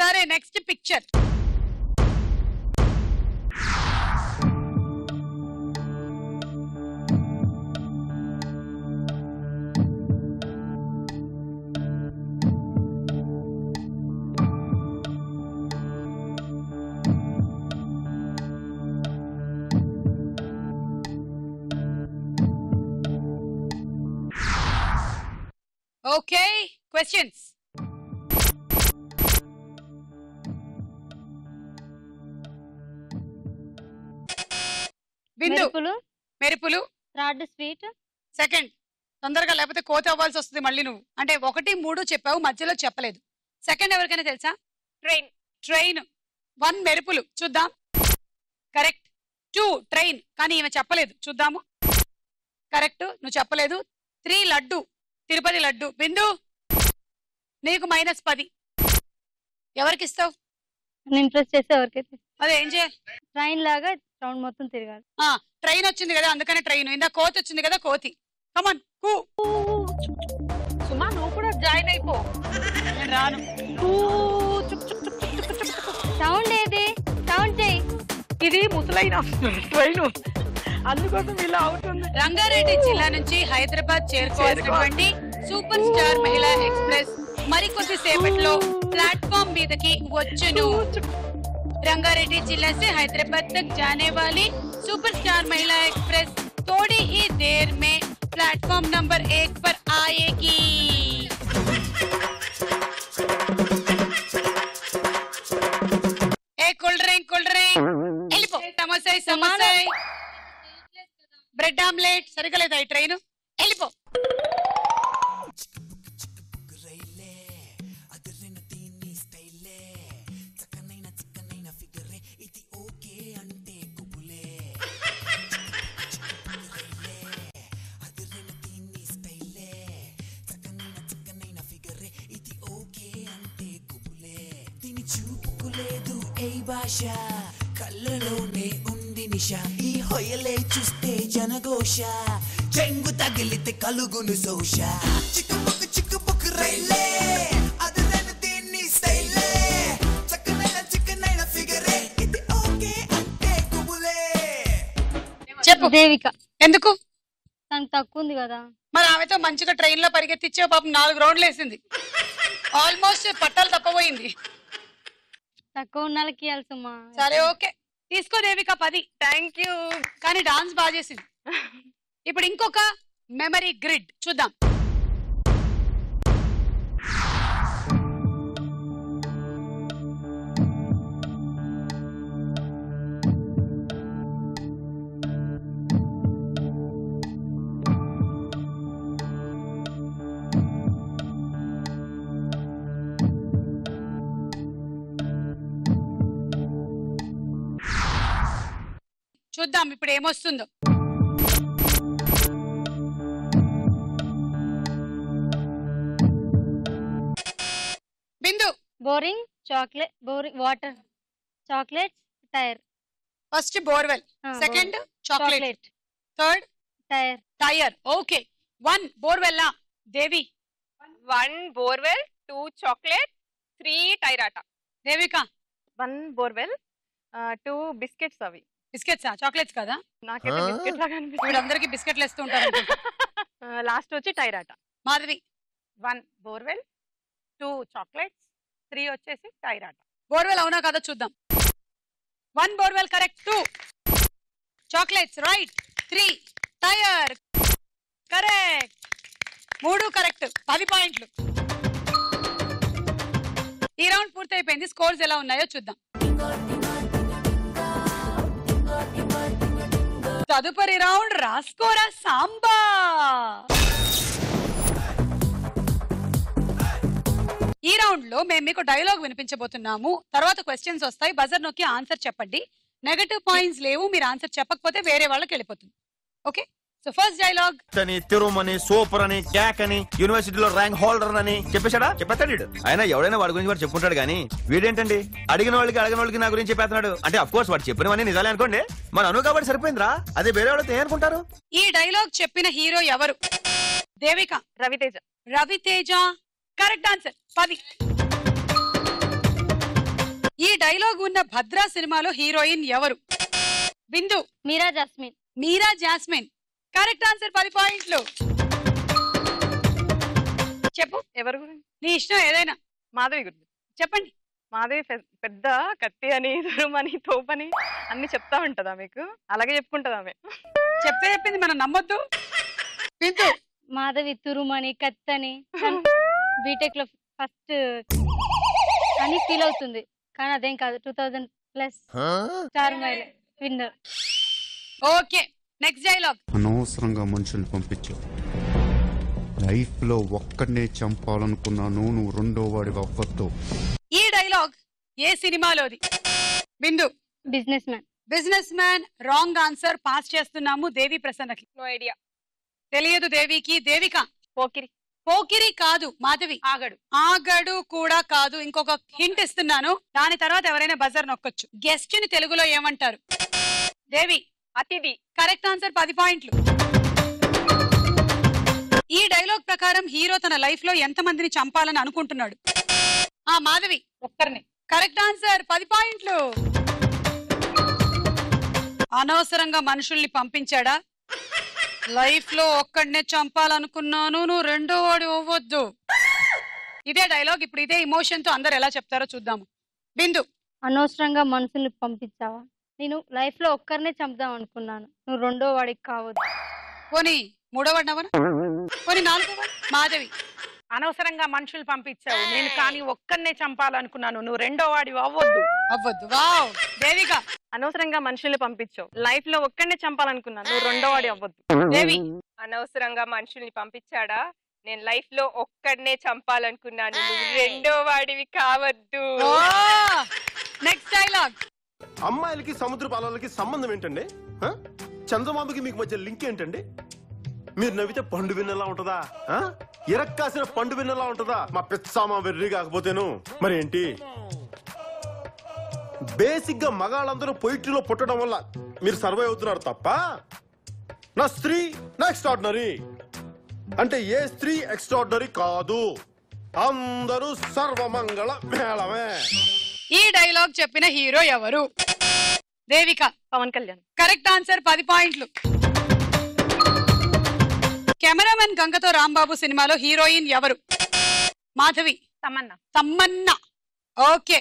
సరే next picture. Okay questions. Bindu మెరుపులు. Third sweet. సెకండ్ తొందరగా, లేకపోతే కోతి అవ్వాల్సి వస్తుంది మళ్ళీ నువ్వు. అంటే 1, 3 చెప్పావు, మధ్యలో చెప్పలేదు. సెకండ్ ఎవరికైనా తెలుసా? ట్రైన్. 1 మెరుపులు చూద్దాం. కరెక్ట్. 2 ట్రైన్, కానీ ఈమె చెప్పలేదు చూద్దాము. కరెక్ట్, నువ్వు చెప్పలేదు. 3 లడ్డు, తిరుపతి లడ్డు. బిందు నీకు -10. ఎవరికి ఇస్తావు? ఇంట్రెస్ట్ చేస్తే ఎవరికైతే. అదే ఏం చేయాలి? ట్రైన్ లాగా రౌండ్ మొత్తం తిరగాలి. ట్రైన్ వచ్చింది కదా అందుకనే ట్రైన్. ఇందా కోతి వచ్చింది కదా కోతి. కమాన్ కూ. సుమా నువ్వు కూడా జాయిన్ అయిపో. నేను రాను. సౌండ్ ఏది? సౌండ్ చేయి. ఇది ముసలైన ట్రైన్, అందుకోసం ఇలా అవుతుంది. రంగారెడ్డి జిల్లా నుంచి హైదరాబాద్ చేరుకోవాల్సినటువంటి సూపర్ స్టార్ మహిళా ఎక్స్ప్రెస్ మరికొద్ది సేపట్లో प्लेटफॉर्म మీదకి వచ్చును. रंगारेड्डी जिला से हैदराबाद तक जाने वाली सुपरस्टार महिला एक्सप्रेस थोड़ी ही देर में प्लेटफॉर्म नंबर 1 पर आएगी। ए कोल्ड ड्रिंक వెళ్ళిపో। సమోసాయి సమోసాయి బ్రెడ్ ఆమ్లెట్ సరిగా లేదా ఈ ట్రైన్ వెళ్ళిపో। భాష కళ్ళలోనే ఉంది నిష ఈ హొయలే చూస్తే జనఘోష చెంగు తగిలితే కలుగును సోష చిక్కుబుక్ రైలే అదరన దీన్ని స్టైలే చిక్కనైన ఫిగరే ఇది ఓకే అంటే కుబులే। చెప్పు దేవిక ఎందుకు తనకు తక్కువ ఉంది కదా మరి ఆమెతో మంచిగా ట్రైన్ లో పరిగెత్తిచ్చే పాపం 4 రౌండ్లు వేసింది ఆల్మోస్ట్ పట్టాలు తప్పపోయింది। తక్కువ ఉన్న వాళ్ళకి ఇవ్వాల్సమ్మా। సరే ఓకే తీసుకో దేవిక 10। Thank you. కానీ డాన్స్ బాగా చేసింది। ఇప్పుడు ఇంకొక మెమరీ గ్రిడ్ చూద్దాం। చూద్దాం ఇప్పుడు ఏమొస్తుందో. Bindu. Boring, chocolate, boring, water, chocolates, tyre. First borewell, second chocolate, third tyre. Tyre. Okay, 1 బోర్వెల్లా దేవి? 1 బోర్వెల్, 2 చాక్లెట్, 3 టైరాటా. దేవిక? 1 borewell, 2 biscuits. అవి బిస్కెట్సా? చాక్లెట్స్ కదా? నాకైతే బిస్కెట్ లాగా ఇప్పుడు అందరికి బిస్కెట్లు వేస్తూ ఉంటారు. లాస్ట్ వచ్చి టైరాటా. మాధవి? 1 బోర్వెల్, 2 చాక్లెట్స్, 3 వచ్చేసి టైరాటా. బోర్వెల్ అవునా కదా చూద్దాం. 1 borewell correct, 2 chocolates right, 3 tyre correct. 3 correct, 10 పాయింట్లు. ఈ రౌండ్ పూర్తయిపోయింది. స్కోర్స్ ఎలా ఉన్నాయో చూద్దాం. తదుపరి రౌండ్ రాస్కోరా సాంబా. ఈ రౌండ్ లో మేము మీకు డైలాగ్ వినిపించబోతున్నాము. తర్వాత క్వశ్చన్స్ వస్తాయి, బజర్ నొక్కి ఆన్సర్ చెప్పండి. నెగటివ్ పాయింట్స్ లేవు, మీరు ఆన్సర్ చెప్పకపోతే వేరే వాళ్ళకి వెళ్ళిపోతుంది. Okay, so first dialogue. తిరుమని, సూపర్ అని, క్యాక్ అని, యూనివర్సిటీలో ర్యాంక్ హోల్డర్ అని చెప్పేశాడా? చెప్పేస్తాడు. ఆయన ఎవడైనా వాడి గురించి వాడు చెప్పుకుంటాడు కానీ వీడేంటండి అడిగిన వాళ్ళకి నా గురించి చెప్పేస్తున్నాడు. అంటే అఫ్ కోర్స్ వాడు చెప్పినవన్నీ నిజాలే అనుకోండి, మన అను కాబట్టి సరిపోయిందిరా. అదే వేరే వాళ్ళతో ఏమనుకుంటారు? ఈ డైలాగ్ చెప్పిన హీరో ఎవరు? దేవిక? రవితేజ. Raviteja correct answer, 10. ఈ డైలాగ్ ఉన్న భద్రా సినిమాలో హీరోయిన్ ఎవరు? బిందు? మీరా జాస్మిన్. మీరా జాస్మిన్ కరెక్ట్ ఆన్సర్, 10 పాయింట్లు. చెప్పు, ఎవరి గురించి? నీ ఇష్టం ఏదైనా. మాధవి గురించి చెప్పండి. మాధవి పెద్ద కత్తి అని, దురుమని, తోపని అన్ని చెప్తా ఉంటదా మీకు? అలాగే చెప్పుకుంటదా ఆమె. చెప్తే చెప్పింది మనం నమ్మొద్దు. బిందు? మాధవి తురుమని, కత్తని, బీటెక్ లో ఫస్ట్ అని ఫీల్ అవుతుంది కానీ అదేం కాదు. 2000+ star mile winner. Okay, next dialogue. అనవసరంగా మనుషుల్ని పంపించావు. లైఫ్ లో ఒక్కడనే చంపాలనుకున్నాను, నువ్వు రెండో వాడివి అవ్వద్దు. ఈ డైలాగ్ ఏ సినిమాలోది? Bindu? Business man. Business man wrong answer. Pass చేస్తున్నాము దేవి ప్రసన్నకి. No idea. తెలియదు దేవికి. దేవిక? పోకిరి. పోకిరి కాదు. మాధవి? ఆగడు. ఆగడు కూడా కాదు. ఇంకొక హింట్ ఇస్తున్నాను, దాని తర్వాత ఎవరైనా బజర్ నొక్కొచ్చు. గెస్ట్ ని తెలుగులో ఏమంటారు? దేవి? అతిథి. కరెక్ట్ ఆన్సర్, 10 పాయింట్లు. ఈ డైలాగ్ ప్రకారం హీరో తన లైఫ్ లో ఎంత మందిని చంపాలని అనుకుంటున్నాడు? మాధవి? ఒక్కరిని. కరెక్ట్ ఆన్సర్, 10 పాయింట్లు. అనవసరంగా మనుషుల్ని పంపించాడా? లైఫ్ లో ఒక్కడనే చంపాలనుకున్నాను, నువ్వు రెండో వాడు అవ్వద్దు. ఇదే డైలాగ్. ఇప్పుడు ఇదే ఇమోషన్ తో అందరు ఎలా చెప్తారో చూద్దాము. బిందు? అనవసరంగా మనుషుల్ని పంపించావా? నేను లైఫ్ లో ఒక్కరినే చంపుదాం అనుకున్నాను, నువ్వు రెండో వాడికి కావద్దు. పోనీ మూడో వాడిని అవ్వనా? పోనీ నాలుగో వాడు? మాధవి? అనవసరంగా మనుషులు పంపించావు, నేను కానీ ఒక్కరినే చంపాలనుకున్నాను, నువ్వు రెండో వాడివి అవ్వద్దు. అవ్వద్దు. వావ్. దేవిక? అనవసరంగా మనుషుల్ని పంపించావు, లైఫ్ లో ఒక్కడనే చంపాలనుకున్నాను, నువ్వు రెండో వాడి అవ్వద్దు. దేవి? అనవసరంగా మనుషుల్ని పంపించాడా, నేను లైఫ్ లో ఒక్కడనే చంపాలనుకున్నాను, నువ్వు రెండో వాడివి కావద్దు. Next dialogue. అమ్మాయిలకి సముద్ర పాలలకి సంబంధం ఏంటండి? చంద్రబాబుకి మీకు మధ్య లింక్ ఏంటండి? మీరు నవ్వితే పండు విన్నలా ఉంటదా? ఇరక్కాసిన పండు విన్నలా ఉంటదా? మా పిచ్చామా వెర్రి కాకపోతేను మరి ఏంటి? బేసిక్ గా మగాళ్ళందరూ పొయిట్రీలో పుట్టడం వల్ల మీరు సర్వైవ్ అవుతున్నారు తప్ప నా స్త్రీ నా ఎక్స్ట్రాడినరీ. అంటే ఏ స్త్రీ ఎక్స్ట్రాడినరీ కాదు, అందరూ సర్వమంగళ మేళమే. ఈ డైలాగ్ చెప్పిన హీరో ఎవరు? దేవిక? పవన్ కళ్యాణ్. కరెక్ట్ ఆన్సర్, 10 పాయింట్లు. కెమెరామెన్ గంగతో రాంబాబు సినిమాలో హీరోయిన్ ఎవరు? మాధవి? తమన్నా. తమ్మన్నా. ఓకే,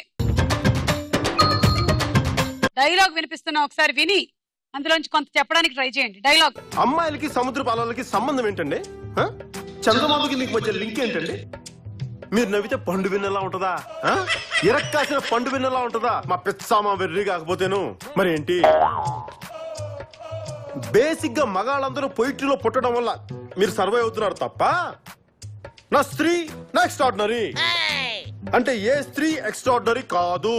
డైలాగ్ వినిపిస్తున్నా, ఒకసారి విని అందులోంచి కొంత చెప్పడానికి ట్రై చేయండి. డైలాగ్. అమ్మాయిలకి సముద్ర పాలలకి సంబంధం ఏంటండి? చంద్రబాబుకి మీకు మధ్య లింక్ ఏంటండి? మీరు నవ్వితే పండు విన్నలా ఉంటదా? ఇరక్కాసిన పండు విన్నలా ఉంటదా? మా పిచ్చామా వెర్రి కాకపోతేను మరి ఏంటి? బేసిక్ గా మగాళ్ళందరూ పొయిట్రీలో పుట్టడం వల్ల మీరు సర్వైవ్ అవుతున్నారు తప్ప నా స్త్రీ నా ఎక్స్ట్రాడినరీ. అంటే ఏ స్త్రీ ఎక్స్ట్రాడినరీ కాదు,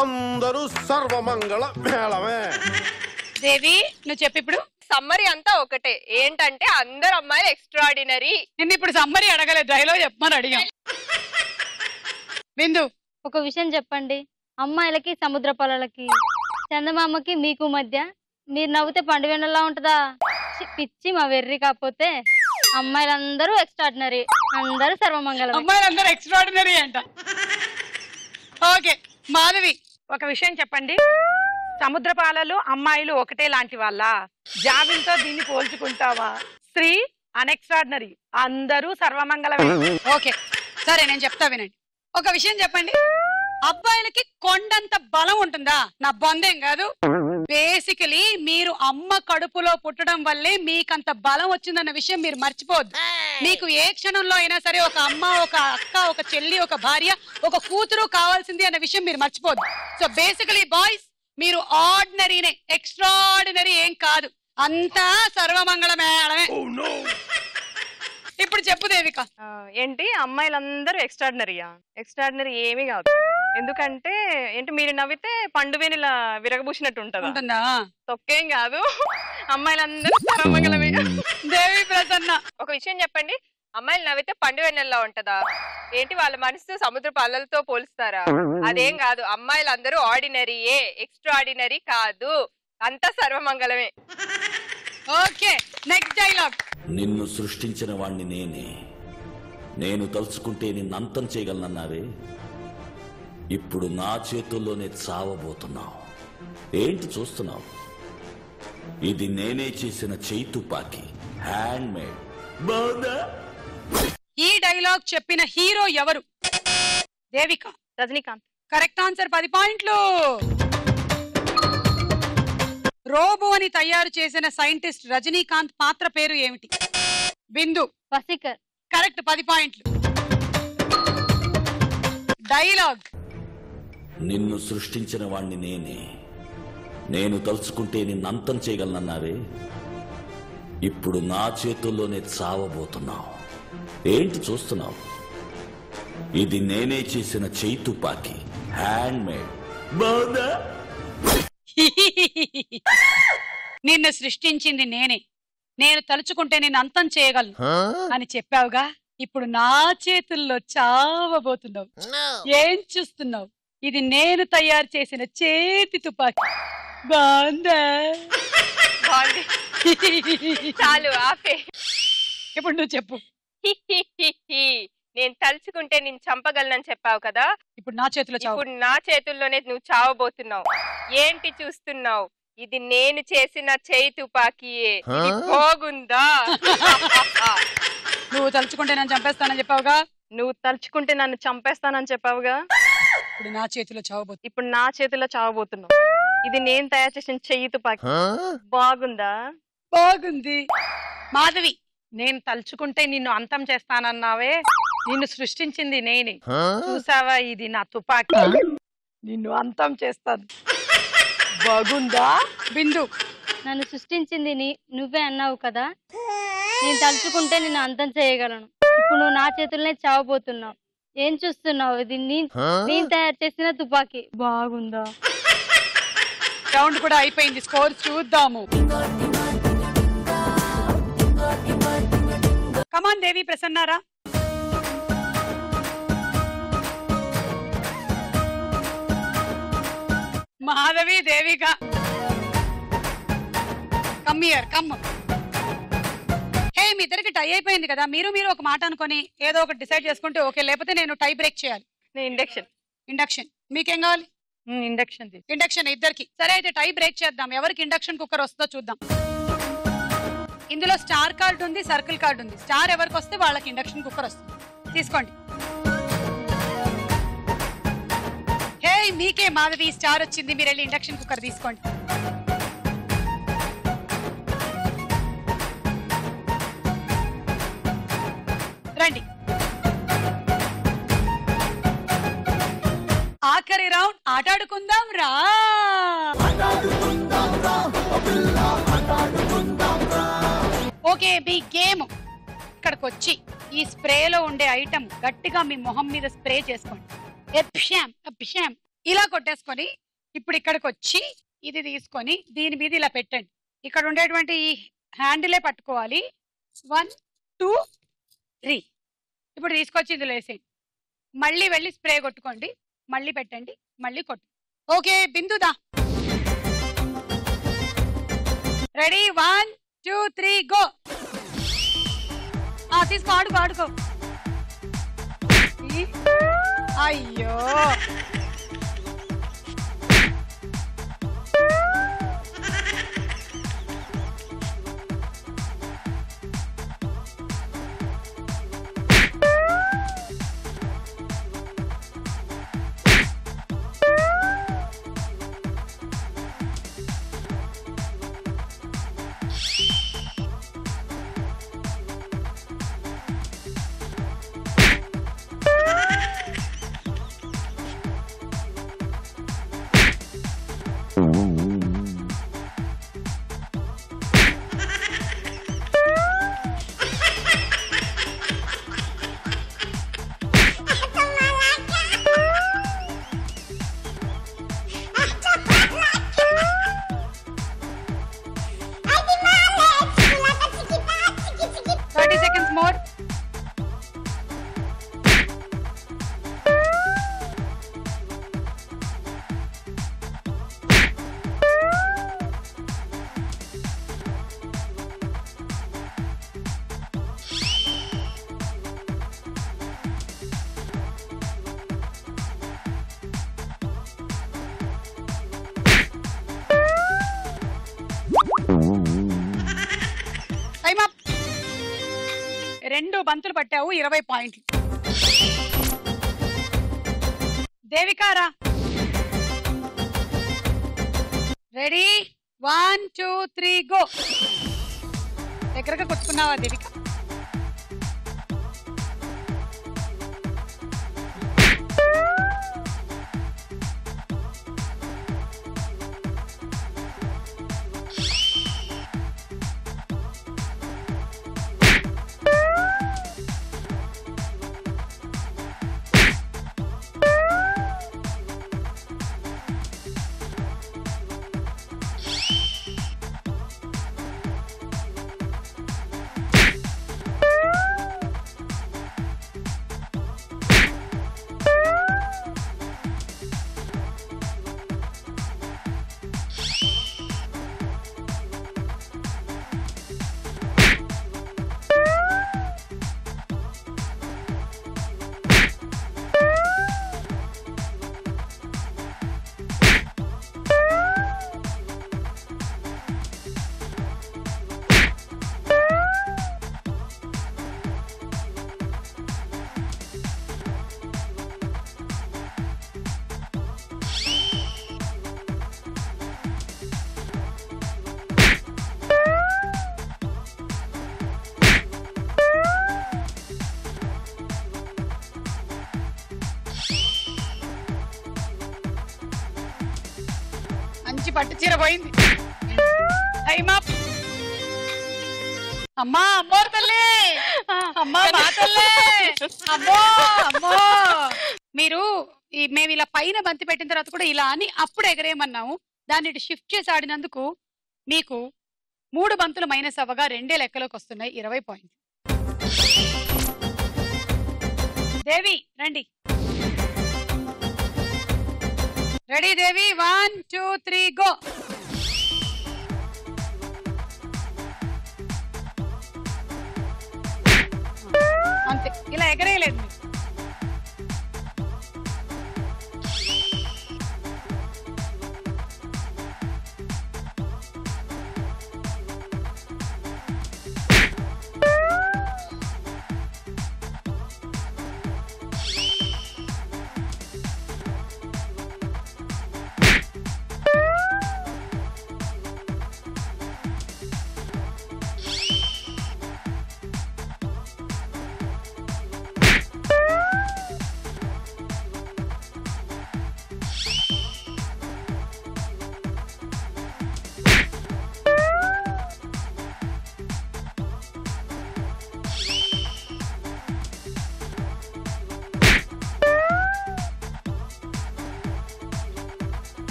అందరూ సర్వమంగళ మేళమే. దేవి నువ్వు చెప్పు ఇప్పుడు. సమ్మరీ అంతా ఒకటే, ఏంటంటే అందరు అమ్మాయిలు ఎక్స్ట్రాడినరీ. నిన్ను ఇప్పుడు సమ్మరీ అడగలేదు, డైలాగ్ చెప్పమని అడిగాం. బిందు ఒక విషయం చెప్పండి, అమ్మాయిలకి సముద్ర పొలాలకి చందమామకి మీకు మధ్య మీరు నవ్వుతే పండు వెన్నెలా ఉంటుందా? పిచ్చి మా వెర్రి. కాకపోతే అమ్మాయిలందరూ ఎక్స్ట్రాడినరీ, అందరూ సర్వమంగళం. అమ్మాయిలందరూ ఎక్స్ట్రాడినరీ అంట. ఓకే మాధవి ఒక విషయం చెప్పండి, సముద్ర పాలలు అమ్మాయిలు ఒకటే లాంటి వాళ్ళ? జాబిల్తో దీన్ని పోల్చుకుంటావా? స్త్రీ అన్ఎక్స్ట్రాడినరీ, అందరూ సర్వమంగళమే. ఓకే సరే నేను చెప్తా వినండి. ఒక విషయం చెప్పండి, అబ్బాయిలకి కొండంత బలం ఉంటుందా? నా బంధం కాదు. బేసికలీ మీరు అమ్మ కడుపులో పుట్టడం వల్లే మీకంత బలం వచ్చిందన్న విషయం మీరు మర్చిపోవద్దు. మీకు ఏ క్షణంలో అయినా సరే ఒక అమ్మ, ఒక అక్క, ఒక చెల్లి, ఒక భార్య, ఒక కూతురు కావాల్సింది అన్న విషయం మీరు మర్చిపోవద్దు. సో బేసికలీ బాయ్స్ మీరు ఆర్డినరీనే, ఎక్స్ట్రాడినరీ ఏం కాదు, అంతా సర్వమంగళమేళమే. ఇప్పుడు చెప్పు దేవిక. ఏంటి అమ్మాయిలందరూ ఎక్స్ట్రాడినరీయా? ఎక్స్ట్రాడినరీ ఏమీ కాదు. ఎందుకంటే ఏంటి, మీరు నవ్వితే పండు వేనిలా విరగబూసినట్టు ఉంటుందా? తొక్కేం కాదు, అమ్మాయిలందరూ సర్వమంగళమే. దేవి ప్రసన్న ఒక విషయం చెప్పండి, అమ్మాయిలు నవ్వితే పండు వెన్నెల్లా ఉంటదా? ఏంటి వాళ్ళ మనసు సముద్ర పాలలతో పోలుస్తారా? అదేం కాదు, అమ్మాయిలందరూ ఆర్డినరీయే, ఎక్స్ట్రాడినరీ కాదు, అంతా సర్వమంగళమే. Okay next dialogue. నిన్ను సృష్టించిన వాణ్ణి నేనే, నేను తలుచుకుంటే నిన్ను అంతం చేయగలనన్నావే, ఇప్పుడు నా చేతుల్లోనే చావబోతున్నావు. ఏంటి చూస్తున్నావు? ఇది నేనే చేసిన చేయి తుపాకీ, హ్యాండ్ మేడ్. బాగుందా? ఈ డైలాగ్ చెప్పిన హీరో ఎవరు? దేవిక. రజనీకాంత్. కరెక్ట్ ఆన్సర్, 10 పాయింట్లు. రోబో అని తయారు చేసిన సైంటిస్ట్ రజనీకాంత్ పాత్ర పేరు ఏమిటి? బిందు. వసీకర్. కరెక్ట్, 10 పాయింట్లు. డైలాగ్. నిన్ను సృష్టించిన వాణ్ణి నేనే, నేను తలుచుకుంటే నిన్ను అంతం చేయగలనన్నావే, ఇప్పుడు నా చేతుల్లోనే చావబోతున్నావు. ఏంటి చూస్తున్నావు? ఇది నేనే చేసిన చేయి తుపాకీ, హ్యాండ్ మేడ్. బాగుందా? నిన్ను సృష్టించింది నేనే, నేను తలుచుకుంటే నేను అంతం చేయగలను అని చెప్పావుగా, ఇప్పుడు నా చేతుల్లో చావబోతున్నావు. ఏం చూస్తున్నావు? ఇది నేను తయారు చేసిన చేతి తుపాకీ. బాగుందా? చాలు ఆపే. ఇప్పుడు నువ్వు చెప్పు. నేను తలుచుకుంటే నేను చంపగలనని చెప్పావు కదా, ఇప్పుడు నా చేతిలో చావు. ఇప్పుడు నా చేతుల్లోనే నువ్వు చావబోతున్నావు. ఏంటి చూస్తున్నావు? ఇది నేను చేసిన చేయి తుపాకీయే. ఇది బాగుందా? నువ్వు తలుచుకుంటే నన్ను చంపేస్తానని చెప్పావుగా, నువ్వు తలుచుకుంటే నన్ను చంపేస్తానని చెప్పావుగా, ఇప్పుడు నా చేతిలో చావబోతు. ఇప్పుడు నా చేతిలో చావబోతున్నావు. ఇది నేను తయారు చేసిన చెయ్యి తుపాకీ. బాగుందా? బాగుంది. మాధవి. నేను తలుచుకుంటే నిన్ను అంతం చేస్తానన్నావే, నిన్ను సృష్టించింది నేనే, చూసావా ఇది నా తుపాకీ, నిన్ను అంతం చేస్తాను. బాగుందా? బిందు. నన్ను సృష్టించింది నువ్వే అన్నావు కదా, నేను తలుచుకుంటే నిన్ను అంతం చేయగలను, ఇప్పుడు నువ్వు నా చేతుల్లోనే చావబోతున్నావు. ఏం చూస్తున్నావు? ఇది నేను తయారు చేసిన తుపాకీ. బాగుందా? రౌండ్ కూడా అయిపోయింది, స్కోర్ చూద్దాము. కమాన్ దేవి ప్రసన్నారా. మాధవి, దేవిక. కమ్మియర్ కమ్. హే మీ ఇద్దరికి టై అయిపోయింది కదా, మీరు ఒక మాట అనుకొని ఏదో ఒకటి డిసైడ్ చేసుకుంటే ఓకే, లేకపోతే నేను టై బ్రేక్ చేయాలి. ఇండక్షన్. ఇండక్షన్ మీకేం కావాలి? ఇండక్షన్. ఇండక్షన్ ఇద్దరికి. సరే అయితే టై బ్రేక్ చేద్దాం, ఎవరికి ఇండక్షన్ కుక్కర్ వస్తుందో చూద్దాం. ఇందులో స్టార్ కార్డ్ ఉంది, సర్కిల్ కార్డ్ ఉంది. స్టార్ ఎవరికి వస్తే వాళ్ళకి ఇండక్షన్ కుక్కర్ వస్తుంది. తీసుకోండి. హే మీకే మాధవి స్టార్ వచ్చింది, మీరు వెళ్ళి ఇండక్షన్ కుక్కర్ తీసుకోండి. రండి. ఆఖరి రౌండ్ ఆటాడుకుందాం రా. Okay B game. ఇక్కడికి వచ్చి ఈ స్ప్రేలో ఉండే ఐటమ్ గట్టిగా మీ మొహం మీద స్ప్రే చేసుకోండి. ఎప్షామ్ ఎప్షామ్ ఇలా కొట్టేసుకొని ఇప్పుడు ఇక్కడికి వచ్చి ఇది తీసుకొని దీని మీద ఇలా పెట్టండి. ఇక్కడ ఉండేటువంటి ఈ హ్యాండిలే పట్టుకోవాలి. 1 2 3. ఇప్పుడు తీసుకొచ్చి ఇందులో వేసేయండి. మళ్ళీ వెళ్ళి స్ప్రే కొట్టుకోండి. మళ్ళీ పెట్టండి, మళ్ళీ కొట్టు. ఓకే బిందుదా, రెడీ? 1 2 3 గో. తీసుకో, ఆడుకో ఆడుకో. అయ్యో more. Time up. 2 బంతులు పట్టావు, 20 పాయింట్లు. దేవికారా, రెడీ? 1 2 3 గో. దగ్గరగా కొట్టుకున్నావా దేవిక? మంచి పట్టు చీర పోయింది. Time up. అమ్మా అమ్మోరు తల్లి, అమ్మా మా తల్లి, అమ్మో అమ్మో. మీరు మేము ఇలా పైన బంతి పెట్టిన తర్వాత కూడా ఇలా అని అప్పుడు ఎగరేయమన్నాము. దాన్ని ఇటు షిఫ్ట్ చేసి ఆడినందుకు మీకు 3 బంతులు మైనస్ అవ్వగా 2 లెక్కలోకి వస్తున్నాయి, 20 పాయింట్లు. దేవి రండి. రెడీ దేవి? 1 2 3 గో. అంతే, ఇలా ఎగరేయలేదు మీరు.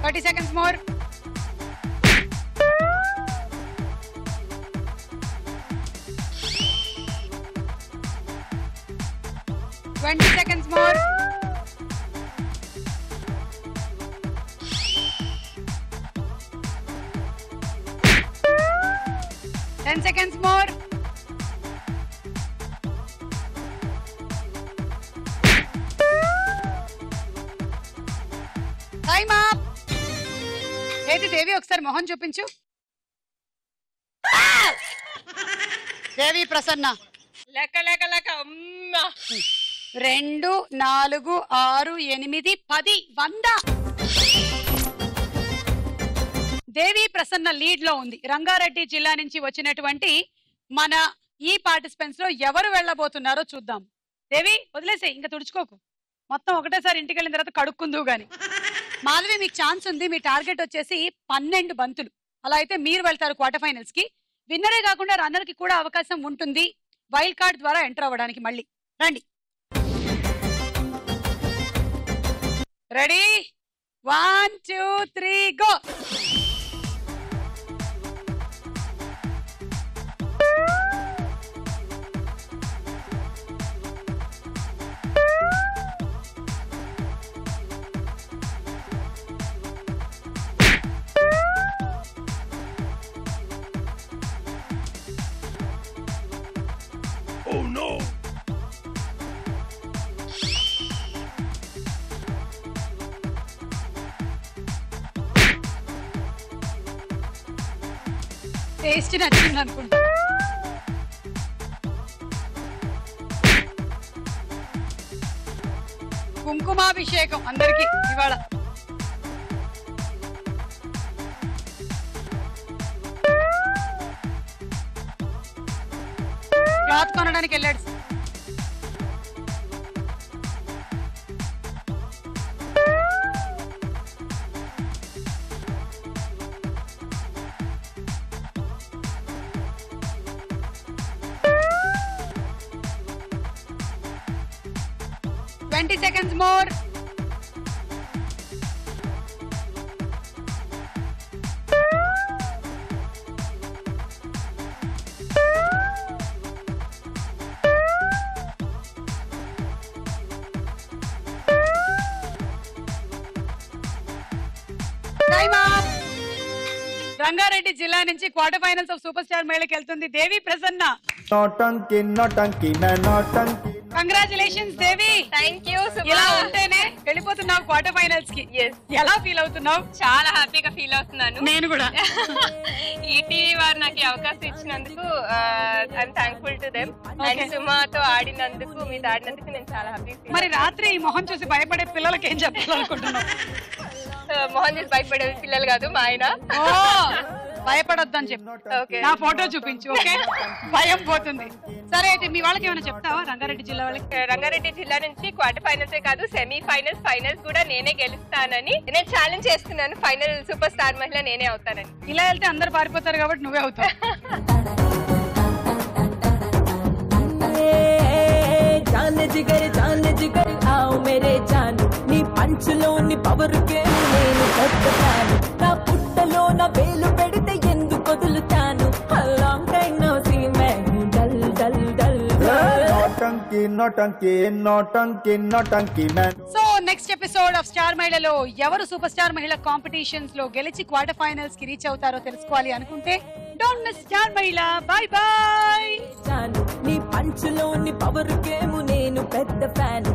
30 seconds more. Twenty seconds more. 10 seconds more. Time up. ఏది దేవి ఒకసారి మొహం చూపించు. దేవి ప్రసన్న లెక్క లెక్క లెక్క 2 4 6 8 10 100. దేవి ప్రసన్న లీడ్ లో ఉంది. రంగారెడ్డి జిల్లా నుంచి వచ్చినటువంటి మన ఈ పార్టిసిపెంట్స్ లో ఎవరు వెళ్ళబోతున్నారో చూద్దాం. దేవి వదిలేసే, ఇంకా తుడుచుకోకు, మొత్తం ఒకటేసారి ఇంటికి వెళ్ళిన తర్వాత కడుక్కుందువు గాని. మాధవి మీకు ఛాన్స్ ఉంది. మీ టార్గెట్ వచ్చేసి 12 బంతులు. అలా అయితే మీరు వెళ్తారు క్వార్టర్ ఫైనల్స్ కి. విన్నరే కాకుండా రన్నర్ కి కూడా అవకాశం ఉంటుంది వైల్డ్ కార్డ్ ద్వారా ఎంటర్ అవ్వడానికి. మళ్ళీ రండి. Ready? 1 2 3 go. Oh no! Taste నచ్చింది అనుకుంటా. కుంకుమాభిషేకం అందరికి ఇవాళ. క్లాత్ కొనడానికి వెళ్ళాడు. Twenty seconds more. Time up. Rangareddy జిల్లా నుంచి quarter finals of super star మహిళకి వెళ్తుంది Devi Prasanna. Congratulations Devi. Thank you. ఇలా ఉంటేనే వెళ్ళిపోతున్నావు క్వార్టర్ ఫైనల్స్ కి. ఎలా ఫీల్ అవుతున్నావు? చాలా హ్యాపీగా ఫీల్ అవుతున్నాను. నేను కూడా. ఈటీవీ వారు నాకు ఈ అవకాశం ఇచ్చినందుకు I'm thankful to them. And సుమాతో ఆడినందుకు, మీతో ఆడినందుకు నేను చాలా హ్యాపీ. మరి రాత్రి ఈ మొహం చూసి భయపడే పిల్లలకి ఏం చెప్పాలనుకుంటున్నావు? మొహం చూసి భయపడే పిల్లలు కాదు, మా ఆయన. భయపడొద్దని చెప్పు. నా ఫోటో చూపించు, ఓకే? భయం పోతుంది. సరే అయితే మీ వాళ్ళకి ఏమైనా చెప్తావా రంగారెడ్డి జిల్లా వాళ్ళకి? రంగారెడ్డి జిల్లా నుంచి క్వార్టర్ ఫైనల్సే కాదు, సెమీ ఫైనల్స్, ఫైనల్స్ కూడా నేనే గెలుస్తానని నేను ఛాలెంజ్ చేస్తున్నాను. ఫైనల్ సూపర్ స్టార్ మహిళ నేనే అవుతానని. ఇలా వెళ్తే అందరు పారిపోతారు కాబట్టి నువ్వే అవుతావు. జాన్ జిగర్ ఆవు మేరే జాను, నీ పంచులోని పవరుకే నేను కొట్టుతాను. నా పుట్టలో నా వేలు పెడితే ఎందుకు వదులుతాను? Long time no see me dull dull dull. Nautanki man. So next episode of star మహిళలో ఎవరు సూపర్ స్టార్ మహిళ కాంపిటీషన్స్ లో గెలిచి క్వార్టర్ ఫైనల్స్ కి రీచ్ అవుతారో తెలుసుకోవాలి అనుకుంటే డోంట్ మిస్ స్టార్ మహిళ. By by. నీ పంచులోని పవరుకేము నేను పెద్ద ఫ్యాన్.